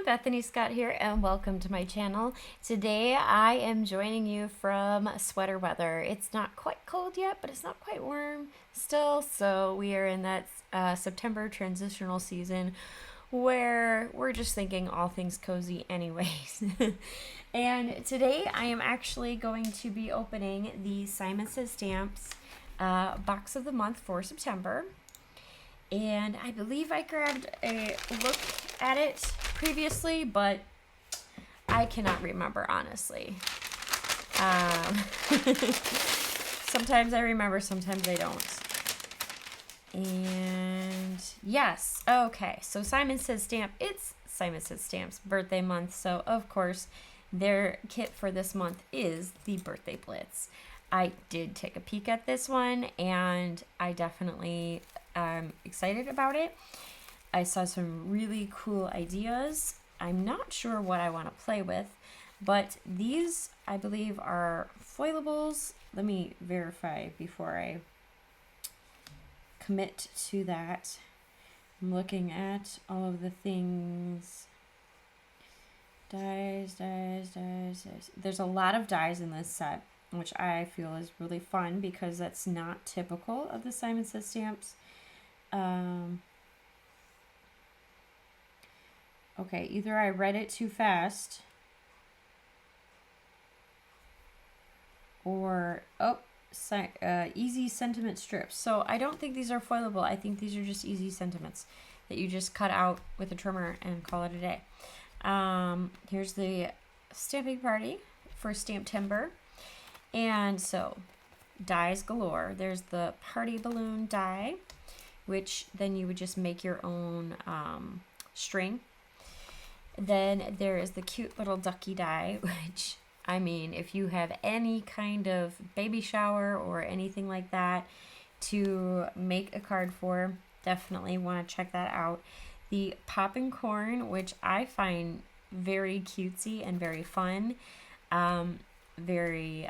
Bethany Scott here, and welcome to my channel. Today I am joining you from sweater weather. It's not quite cold yet, but it's not quite warm still, so we are in that September transitional season where we're just thinking all things cozy anyways. And today I am actually going to be opening the Simon Says Stamps box of the month for September. And I believe I grabbed a look at it previously, but I cannot remember, honestly. Sometimes I remember, sometimes I don't. And yes, okay, so Simon Says Stamp, it's Simon Says Stamp's birthday month, so of course their kit for this month is the Birthday Blitz. I did take a peek at this one, and I definitely am excited about it. I saw some really cool ideas. I'm not sure what I want to play with, but these, I believe, are foilables. Let me verify before I commit to that. I'm looking at all of the things. Dies. There's a lot of dies in this set, which I feel is really fun because that's not typical of the Simon Says Stamps. Okay, either I read it too fast or, easy sentiment strips. So I don't think these are foilable. I think these are just easy sentiments that you just cut out with a trimmer and call it a day. Here's the stamping party for Stamptember. And so, dies galore. There's the party balloon die, which then you would just make your own string. Then there is the cute little ducky die, which, I mean, if you have any kind of baby shower or anything like that to make a card for, definitely want to check that out. The popping corn, which I find very cutesy and very fun. Very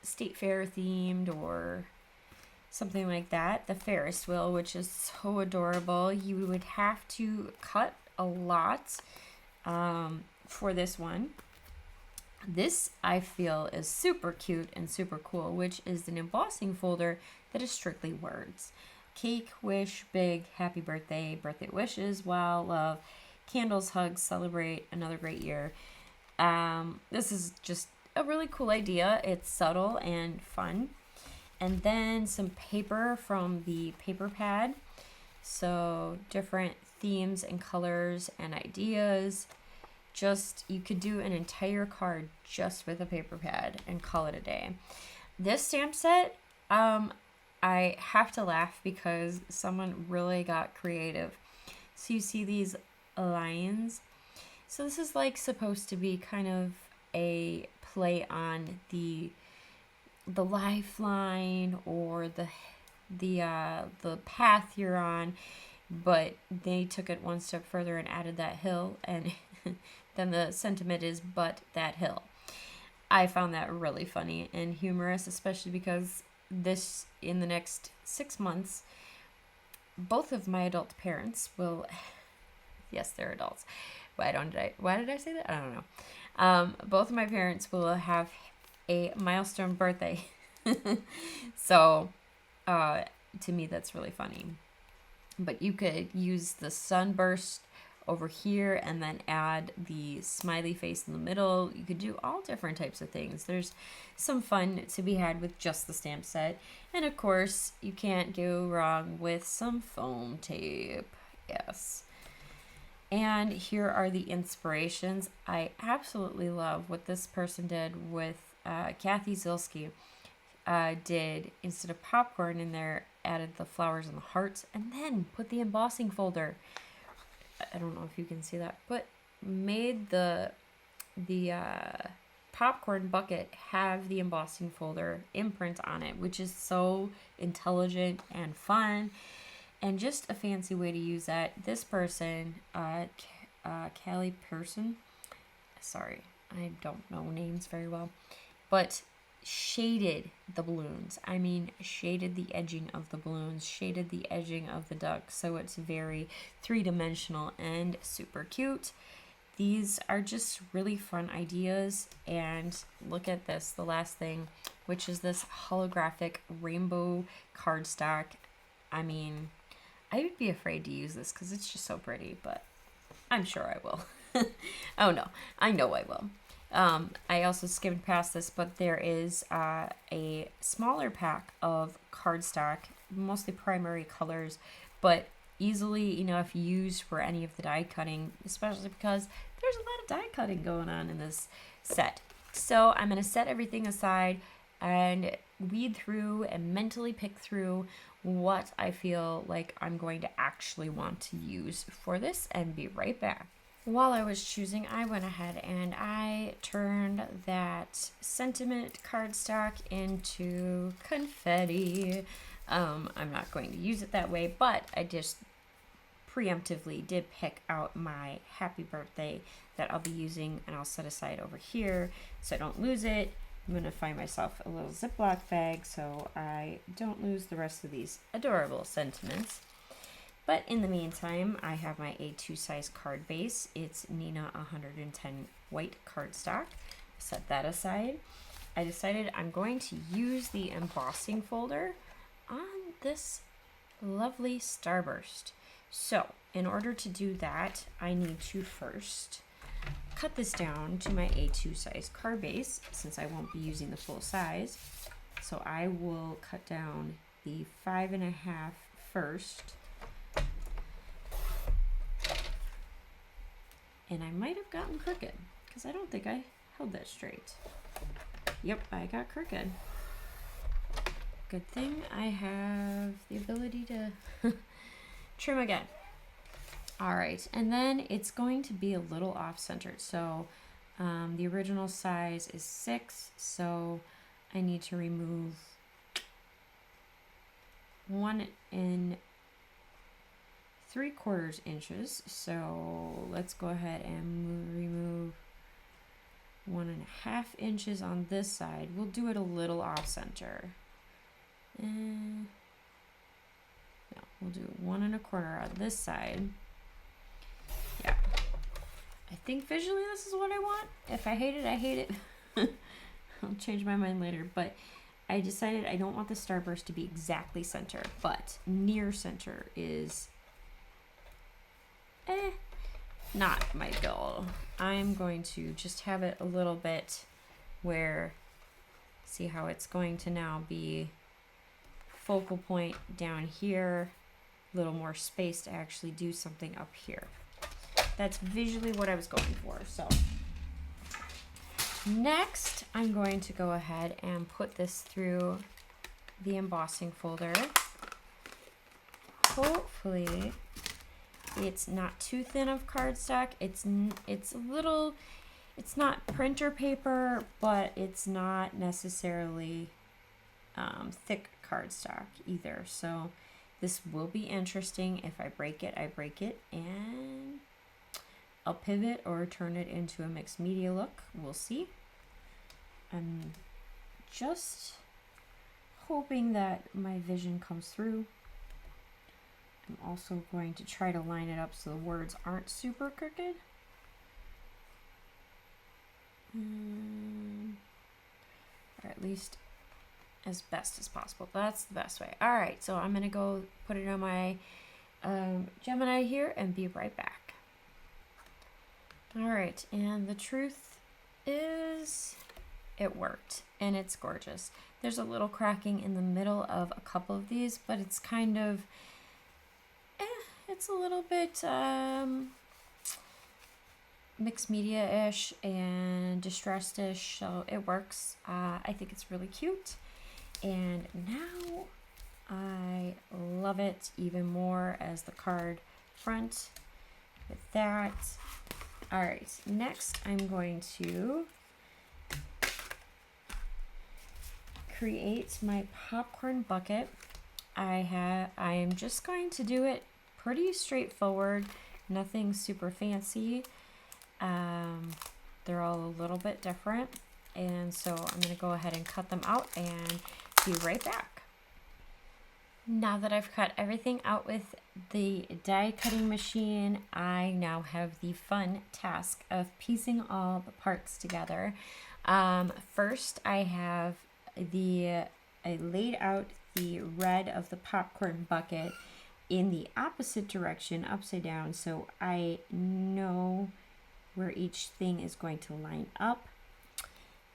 state fair themed or something like that. The Ferris wheel, which is so adorable. You would have to cut a lot for this one. This, I feel, is super cute and super cool, which is an embossing folder that is strictly words. Cake, wish, big, happy birthday, birthday wishes, wow, love, candles, hugs, celebrate, another great year. This is just a really cool idea. It's subtle and fun. And then some paper from the paper pad. So different themes and colors and ideas. Just, you could do an entire card just with a paper pad and call it a day. This stamp set, I have to laugh because someone really got creative. So you see these lions. So this is like supposed to be kind of a play on the lifeline or the path you're on, but they took it one step further and added that hill, and then the sentiment is "but that hill." I found that really funny and humorous, especially because this, in the next 6 months, both of my adult parents will, yes, they're adults. Why did I say that? I don't know. Both of my parents will have a milestone birthday. So, to me, that's really funny. But you could use the sunburst over here and then add the smiley face in the middle. You could do all different types of things. There's some fun to be had with just the stamp set. And of course, you can't go wrong with some foam tape. Yes. And here are the inspirations. I absolutely love what this person did with Kathy Zilski. Did, instead of popcorn in there, added the flowers and the hearts, and then put the embossing folder. I don't know if you can see that, but made the popcorn bucket have the embossing folder imprint on it, which is so intelligent and fun. And just a fancy way to use that. This person, Callie Pearson, sorry, I don't know names very well, but shaded the balloons. I mean, shaded the edging of the balloons, shaded the edging of the duck, so it's very three-dimensional and super cute. These are just really fun ideas. And look at this, the last thing, which is this holographic rainbow cardstock. I mean, I would be afraid to use this because it's just so pretty, but I'm sure I will. Oh no, I know I will. I also skimmed past this, but there is a smaller pack of cardstock, mostly primary colors, but easily enough used for any of the die cutting, especially because there's a lot of die cutting going on in this set. So I'm going to set everything aside and weed through and mentally pick through what I feel like I'm going to actually want to use for this, and be right back. While I was choosing, I went ahead and I turned that sentiment cardstock into confetti. I'm not going to use it that way, but I just preemptively did pick out my happy birthday that I'll be using, and I'll set aside over here so I don't lose it. I'm going to find myself a little Ziploc bag so I don't lose the rest of these adorable sentiments. But in the meantime, I have my A2 size card base. It's Nina 110 white cardstock. Set that aside. I decided I'm going to use the embossing folder on this lovely starburst. So in order to do that, I need to first cut this down to my A2 size card base, since I won't be using the full size. So I will cut down the 5.5 first. And I might have gotten crooked because I don't think I held that straight. Yep, I got crooked. Good thing I have the ability to trim again. All right, and then it's going to be a little off-centered. So the original size is 6, so I need to remove 1 3/4 inches. So let's go ahead and remove 1.5 inches on this side. We'll do it a little off center. No, we'll do 1.25 on this side. Yeah, I think visually this is what I want. If I hate it, I hate it. I'll change my mind later, but I decided I don't want the starburst to be exactly center, but near center is not my goal. I'm going to just have it a little bit where, see how it's going to now be focal point down here, a little more space to actually do something up here. That's visually what I was going for. So next, I'm going to go ahead and put this through the embossing folder. Hopefully it's not too thin of cardstock. It's a little, it's not printer paper, but it's not necessarily thick cardstock either. So this will be interesting. If I break it, I break it, and I'll pivot or turn it into a mixed media look. We'll see. I'm just hoping that my vision comes through. I'm also going to try to line it up so the words aren't super crooked. Or at least as best as possible. That's the best way. All right, so I'm going to go put it on my Gemini here and be right back. All right, and the truth is it worked, and it's gorgeous. There's a little cracking in the middle of a couple of these, but it's kind of, it's a little bit mixed media-ish and distressed-ish, so it works. I think it's really cute, and now I love it even more as the card front with that. All right, next I'm going to create my popcorn bucket. I am just going to do it pretty straightforward, nothing super fancy. They're all a little bit different. and so I'm going to go ahead and cut them out and be right back. Now that I've cut everything out with the die cutting machine, I now have the fun task of piecing all the parts together. First, I laid out the red of the popcorn bucket in the opposite direction, upside down, so I know where each thing is going to line up.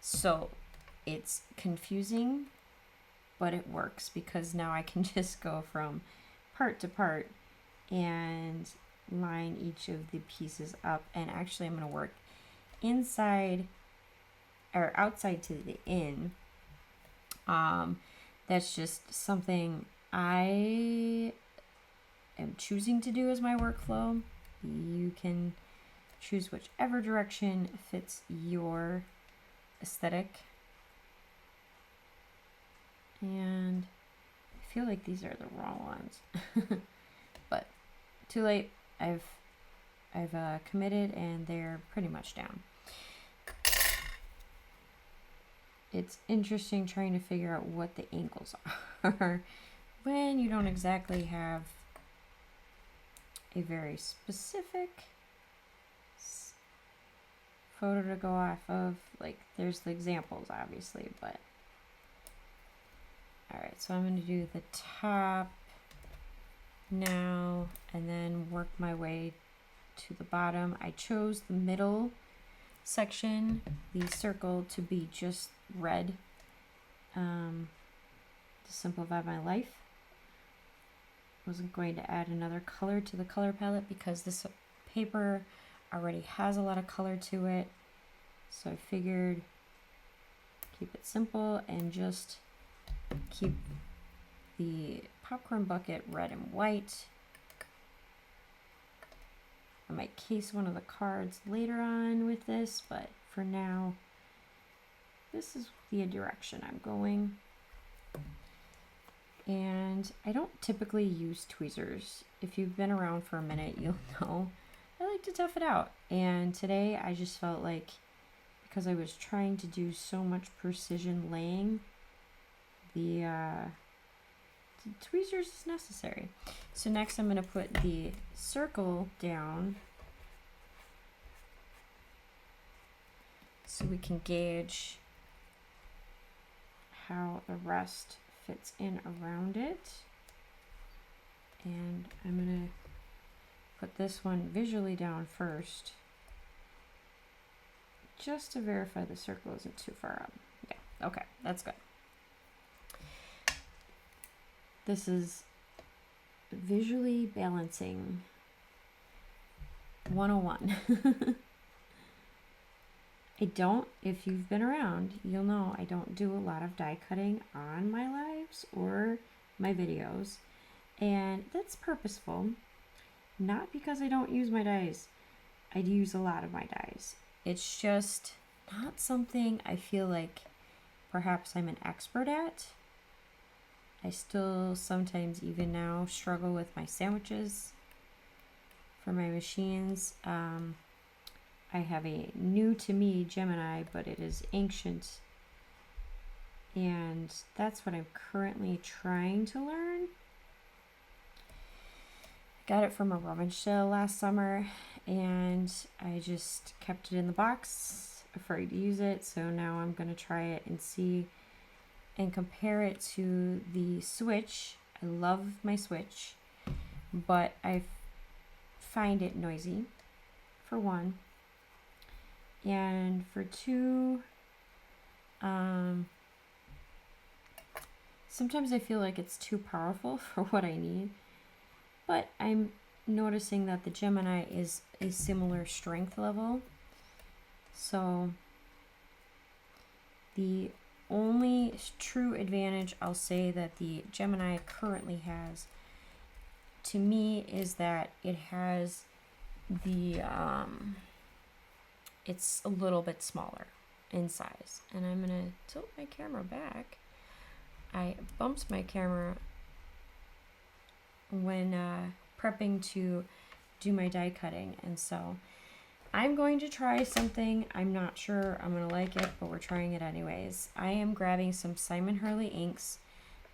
So it's confusing, but it works because now I can just go from part to part and line each of the pieces up. And actually I'm going to work inside or outside to the in. That's just something I am choosing to do as my workflow. You can choose whichever direction fits your aesthetic. And I feel like these are the wrong ones, but too late. I've committed and they're pretty much down. It's interesting trying to figure out what the angles are when you don't exactly have a very specific photo to go off of. Like, there's the examples obviously, but all right, so I'm going to do the top now and then work my way to the bottom. I chose the middle section, the circle, to be just red to simplify my life. Wasn't going to add another color to the color palette because this paper already has a lot of color to it. So I figured keep it simple and just keep the popcorn bucket red and white. I might case one of the cards later on with this, but for now, this is the direction I'm going. And I don't typically use tweezers. If you've been around for a minute, you'll know I like to tough it out. And today I just felt like, because I was trying to do so much precision laying, the tweezers is necessary. So next I'm going to put the circle down so we can gauge how the rest fits in around it. And I'm going to put this one visually down first, just to verify the circle isn't too far up. Yeah, okay, that's good. This is visually balancing 101. If you've been around, you'll know I don't do a lot of die cutting on my lives or my videos. And that's purposeful, not because I don't use my dies. I use a lot of my dies. It's just not something I feel like perhaps I'm an expert at. I still sometimes, even now, struggle with my sandwiches for my machines. I have a new to me Gemini, but it is ancient. And that's what I'm currently trying to learn. Got it from a rummage sale last summer, and I just kept it in the box, afraid to use it. So now I'm going to try it and see and compare it to the Switch. I love my Switch, but I find it noisy, for one. And for two, sometimes I feel like it's too powerful for what I need. But I'm noticing that the Gemini is a similar strength level. So the only true advantage I'll say that the Gemini currently has to me is that it has the it's a little bit smaller in size. And I'm gonna tilt my camera back. I bumped my camera when prepping to do my die cutting, and so I'm going to try something. I'm not sure I'm going to like it, but we're trying it anyways. I am grabbing some Simon Hurley inks.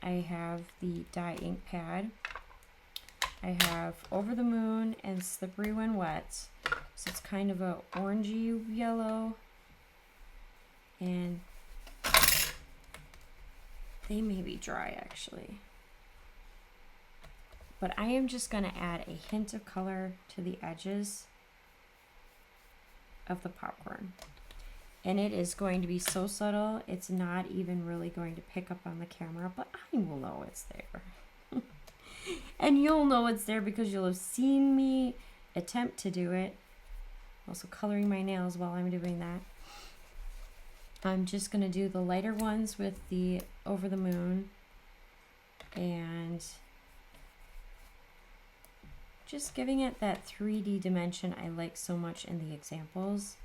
I have the dye ink pad. I have Over the Moon and Slippery When Wet. So it's kind of a orangey yellow. And they may be dry actually. But I am just going to add a hint of color to the edges of the popcorn. And it is going to be so subtle, it's not even really going to pick up on the camera, but I will know it's there. And you'll know it's there because you'll have seen me attempt to do it. Also coloring my nails while I'm doing that. I'm just going to do the lighter ones with the Over the Moon and just giving it that 3D dimension I like so much in the examples.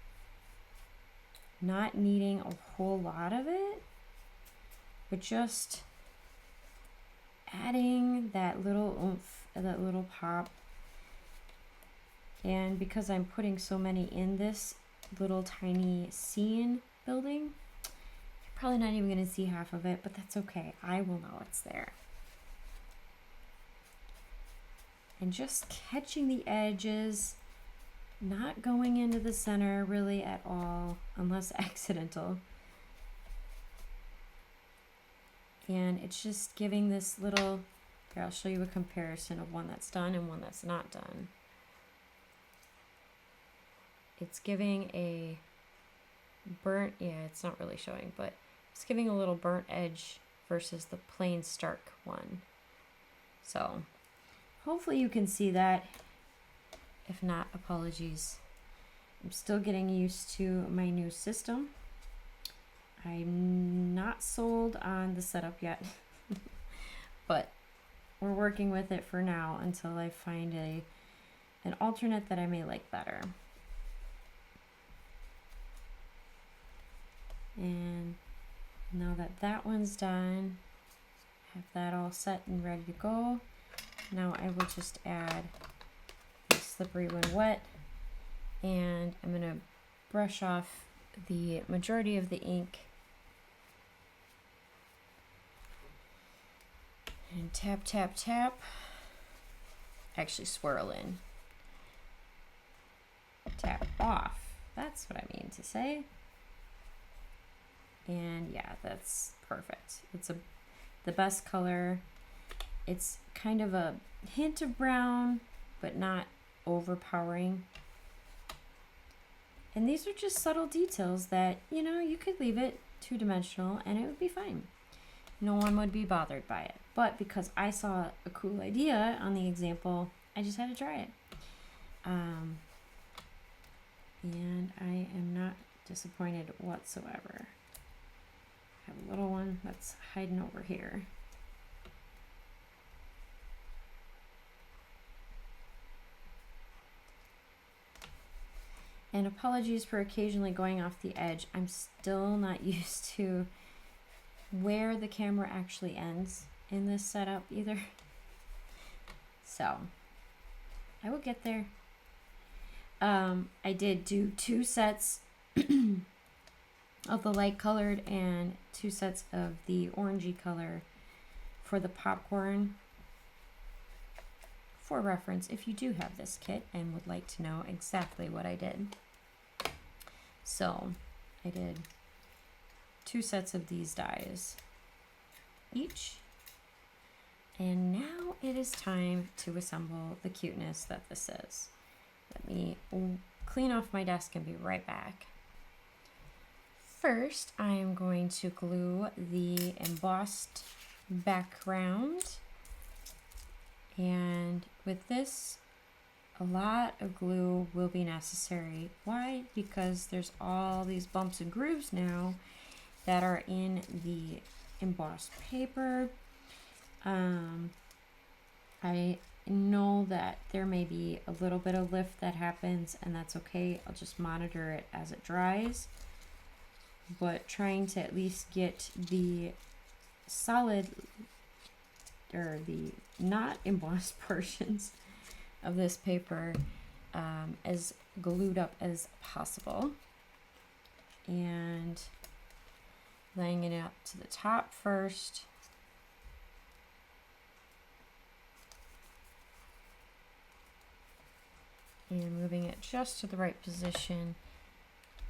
Not needing a whole lot of it, but just adding that little oomph, that little pop. And because I'm putting so many in this little tiny scene building, you're probably not even going to see half of it, but that's okay. I will know it's there. And just catching the edges, not going into the center really at all, unless accidental. And it's just giving this little, here I'll show you a comparison of one that's done and one that's not done. It's giving a burnt, yeah, it's not really showing, but it's giving a little burnt edge versus the plain stark one. So hopefully you can see that. If not, apologies. I'm still getting used to my new system. I'm not sold on the setup yet, but we're working with it for now until I find an alternate that I may like better. And now that that one's done, have that all set and ready to go. Now I will just add Slippery When Wet, and I'm going to brush off the majority of the ink and tap, tap, tap. Actually swirl in. Tap off. That's what I mean to say. And yeah, that's perfect. It's the best color. It's kind of a hint of brown, but not overpowering. And these are just subtle details that, you know, you could leave it two-dimensional and it would be fine. No one would be bothered by it. But because I saw a cool idea on the example, I just had to try it. And I am not disappointed whatsoever. I have a little one that's hiding over here. And apologies for occasionally going off the edge. I'm still not used to where the camera actually ends in this setup either. So I will get there. I did do 2 sets of the light colored and 2 sets of the orangey color for the popcorn. For reference, if you do have this kit and would like to know exactly what I did. So I did 2 sets of these dyes each. And now it is time to assemble the cuteness that this is. Let me clean off my desk and be right back. First, I am going to glue the embossed background. And with this, a lot of glue will be necessary. Why? Because there's all these bumps and grooves now that are in the embossed paper. I know that there may be a little bit of lift that happens, and that's okay. I'll just monitor it as it dries. But trying to at least get the solid or the not embossed portions of this paper as glued up as possible. And laying it up to the top first. And moving it just to the right position.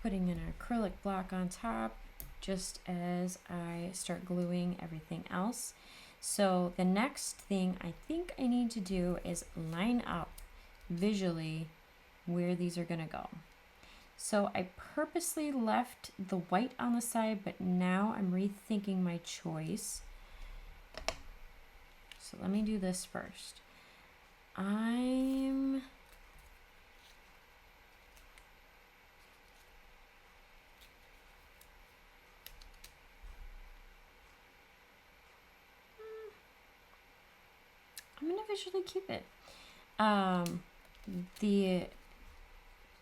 Putting an acrylic block on top just as I start gluing everything else. So the next thing I think I need to do is line up visually where these are going to go. So I purposely left the white on the side, but now I'm rethinking my choice. So let me do this first. I'm gonna visually keep it. The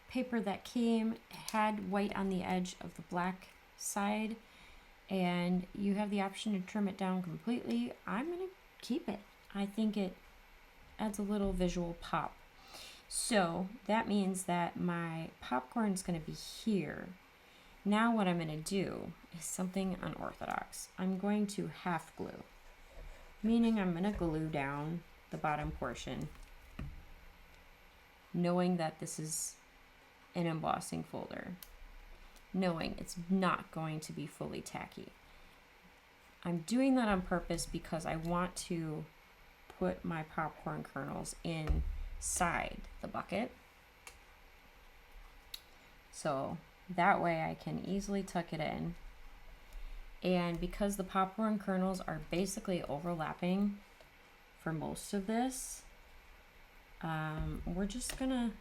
paper that came had white on the edge of the black side, and you have the option to trim it down completely. I'm gonna keep it. I think it adds a little visual pop. So that means that my popcorn's gonna be here. Now what I'm gonna do is something unorthodox. I'm going to half glue, meaning I'm gonna glue down the bottom portion, knowing that this is an embossing folder, knowing it's not going to be fully tacky. I'm doing that on purpose because I want to put my popcorn kernels inside the bucket. So that way I can easily tuck it in. And because the popcorn kernels are basically overlapping for most of this, we're just gonna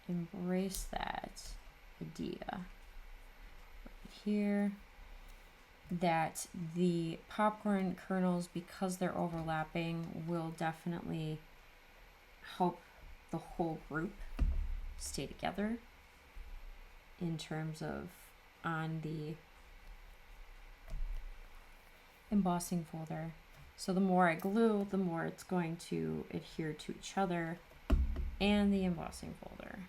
embrace that idea right here, that the popcorn kernels, because they're overlapping, will definitely help the whole group stay together in terms of on the embossing folder. So the more I glue, the more it's going to adhere to each other and the embossing folder.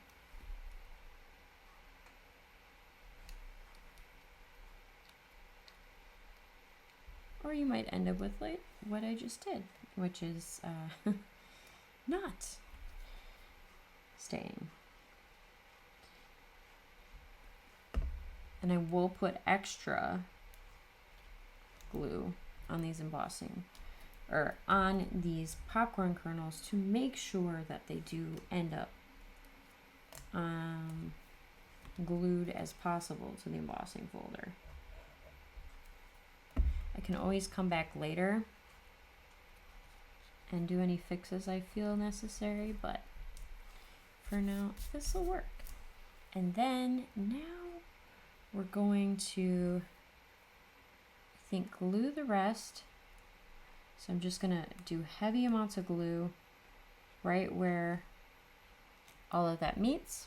Or you might end up with like what I just did, which is not staying. And I will put extra glue on these embossing, or on these popcorn kernels, to make sure that they do end up glued as possible to the embossing folder. I can always come back later and do any fixes I feel necessary, but for now, this will work. And then now we're going to, I think, glue the rest. So I'm just gonna do heavy amounts of glue right where all of that meets,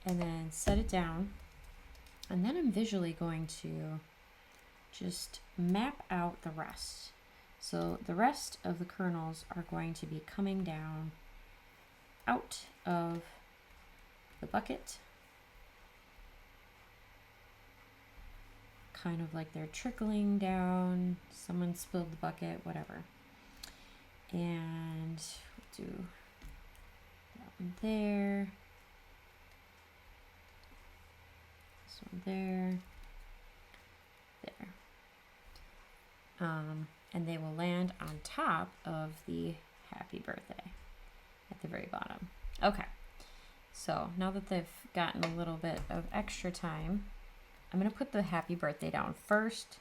and then set it down. And then I'm visually going to just map out the rest. So the rest of the kernels are going to be coming down out of the bucket, kind of like they're trickling down. Someone spilled the bucket, whatever. And we'll do that one there, this one there, there. And they will land on top of the happy birthday at the very bottom. Okay, so now that they've gotten a little bit of extra time, I'm going to put the happy birthday down first,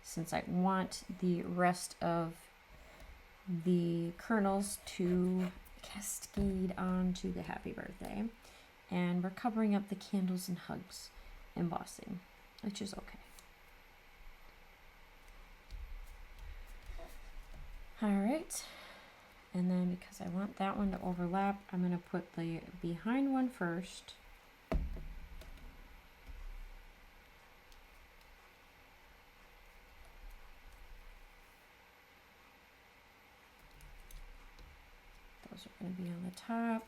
since I want the rest of the kernels to cascade onto the happy birthday. And we're covering up the candles and hugs embossing, which is okay. All right, and then because I want that one to overlap, I'm going to put the behind one first. Those Those are going to be on the top.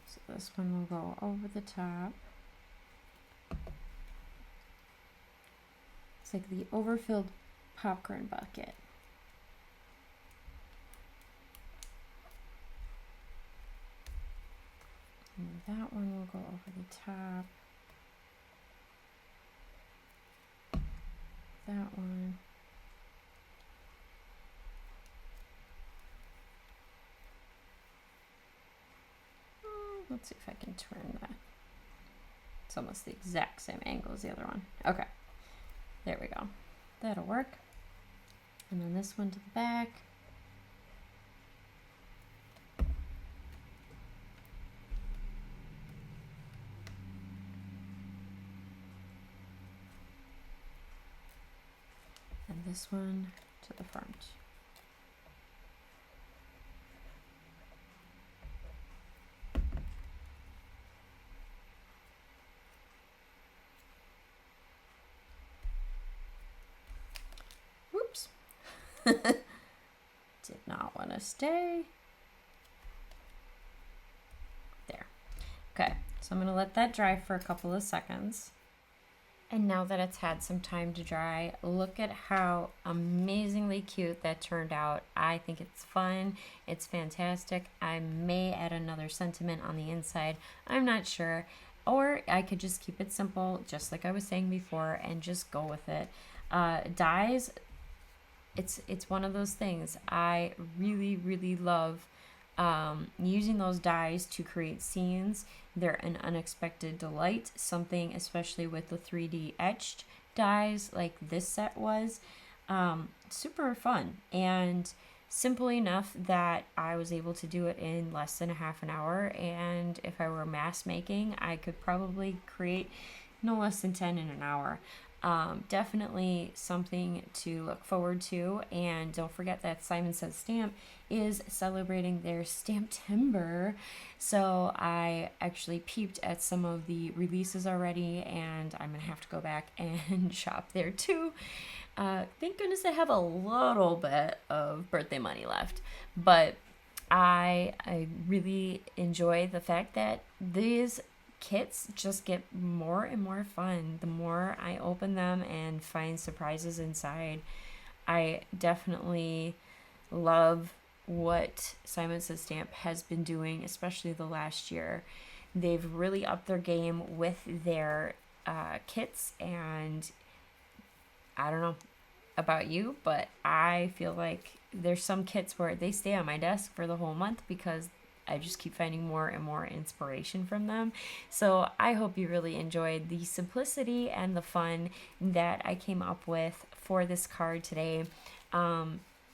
So this one will go over the top. It's like the overfilled popcorn bucket. And that one will go over the top. That one. Let's see if I can turn that. It's almost the exact same angle as the other one. Okay, there we go. That'll work. And then this one to the back. And this one to the front. Whoops. Did not want to stay. There. Okay, so I'm going to let that dry for a couple of seconds. And now that it's had some time to dry, look at how amazingly cute that turned out. I think it's fun. It's fantastic. I may add another sentiment on the inside. I'm not sure. Or I could just keep it simple, just like I was saying before, and just go with it. Dies, it's one of those things. I really, really love using those dies to create scenes. They're an unexpected delight, something especially with the 3D etched dies like this set was. Super fun and simple enough that I was able to do it in less than a half an hour, and if I were mass making, I could probably create no less than 10 in an hour. Definitely something to look forward to. And don't forget that Simon Says Stamp is celebrating their Stamptember. So I actually peeped at some of the releases already, and I'm going to have to go back and shop there too. Thank goodness I have a little bit of birthday money left. But I really enjoy the fact that these kits just get more and more fun the more I open them and find surprises inside. I definitely love what Simon Says Stamp has been doing, especially the last year. They've really upped their game with their kits, and I don't know about you, but I feel like there's some kits where they stay on my desk for the whole month because I just keep finding more and more inspiration from them. So I hope you really enjoyed the simplicity and the fun that I came up with for this card today.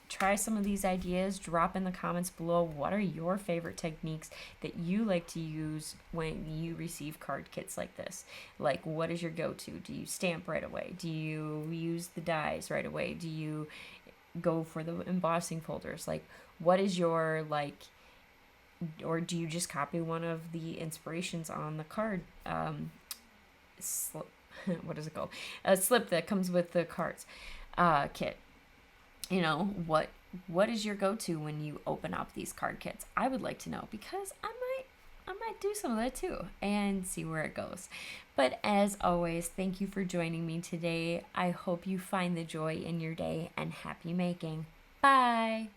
Try some of these ideas. Drop in the comments below what are your favorite techniques that you like to use when you receive card kits like this. Like, what is your go-to? Do you stamp right away? Do you use the dies right away? Do you go for the embossing folders? Like, what is your, like, or do you just copy one of the inspirations on the card slip? What is it called? A slip that comes with the cards kit. You know, what is your go-to when you open up these card kits? I would like to know, because I might do some of that too and see where it goes. But as always, thank you for joining me today. I hope you find the joy in your day, and happy making. Bye.